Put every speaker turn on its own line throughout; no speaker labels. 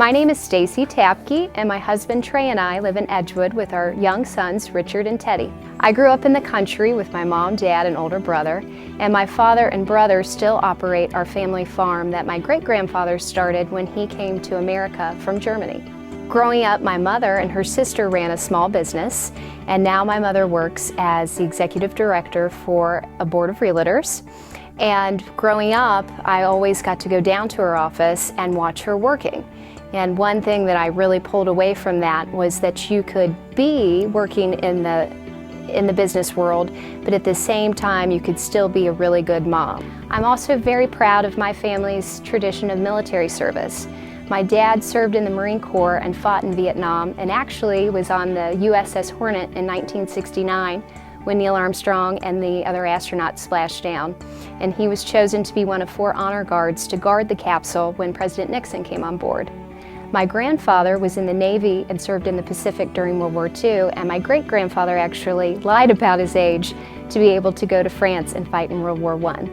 My name is Stacy Tapke, and my husband Trey and I live in Edgewood with our young sons Richard and Teddy. I grew up in the country with my mom, dad, and older brother, and my father and brother still operate our family farm that my great-grandfather started when he came to America from Germany. Growing up, my mother and her sister ran a small business, and now my mother works as the executive director for a board of realtors. And growing up, I always got to go down to her office and watch her working. And one thing that I really pulled away from that was that you could be working in the business world, but at the same time you could still be a really good mom. I'm also very proud of my family's tradition of military service. My dad served in the Marine Corps and fought in Vietnam, and actually was on the USS Hornet in 1969 when Neil Armstrong and the other astronauts splashed down. And he was chosen to be one of 4 honor guards to guard the capsule when President Nixon came on board. My grandfather was in the Navy and served in the Pacific during World War II, and my great-grandfather actually lied about his age to be able to go to France and fight in World War I.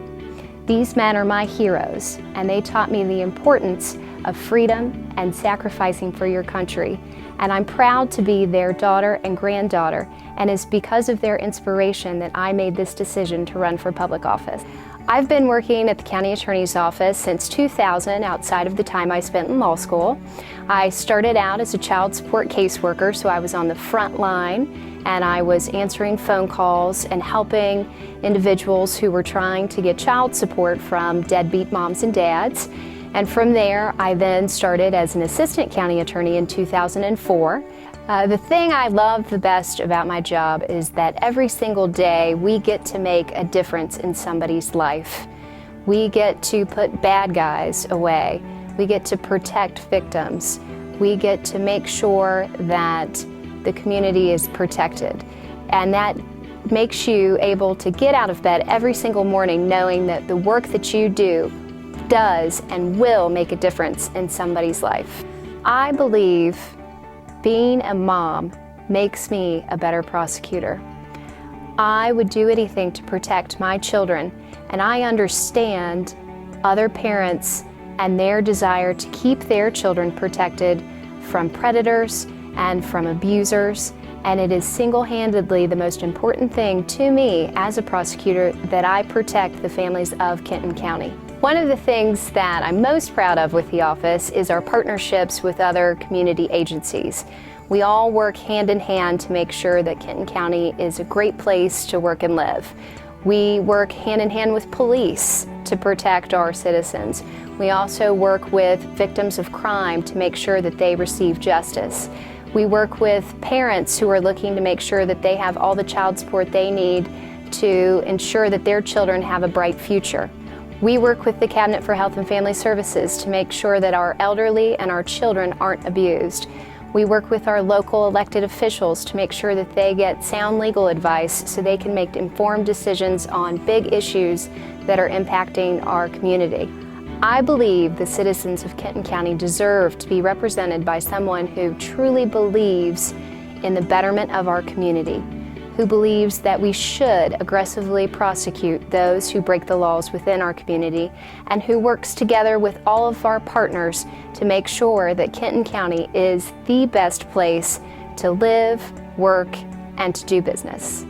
These men are my heroes, and they taught me the importance of freedom and sacrificing for your country. And I'm proud to be their daughter and granddaughter, and it's because of their inspiration that I made this decision to run for public office. I've been working at the county attorney's office since 2000, outside of the time I spent in law school. I started out as a child support caseworker, so I was on the front line, and I was answering phone calls and helping individuals who were trying to get child support from deadbeat moms and dads. And from there, I then started as an assistant county attorney in 2004. The thing I love the best about my job is that every single day we get to make a difference in somebody's life. We get to put bad guys away. We get to protect victims. We get to make sure that the community is protected. And that makes you able to get out of bed every single morning knowing that the work that you do does and will make a difference in somebody's life. I believe being a mom makes me a better prosecutor. I would do anything to protect my children, and I understand other parents and their desire to keep their children protected from predators and from abusers, and it is single-handedly the most important thing to me as a prosecutor that I protect the families of Kenton County. One of the things that I'm most proud of with the office is our partnerships with other community agencies. We all work hand in hand to make sure that Kenton County is a great place to work and live. We work hand in hand with police to protect our citizens. We also work with victims of crime to make sure that they receive justice. We work with parents who are looking to make sure that they have all the child support they need to ensure that their children have a bright future. We work with the Cabinet for Health and Family Services to make sure that our elderly and our children aren't abused. We work with our local elected officials to make sure that they get sound legal advice so they can make informed decisions on big issues that are impacting our community. I believe the citizens of Kenton County deserve to be represented by someone who truly believes in the betterment of our community, who believes that we should aggressively prosecute those who break the laws within our community, and who works together with all of our partners to make sure that Kenton County is the best place to live, work, and to do business.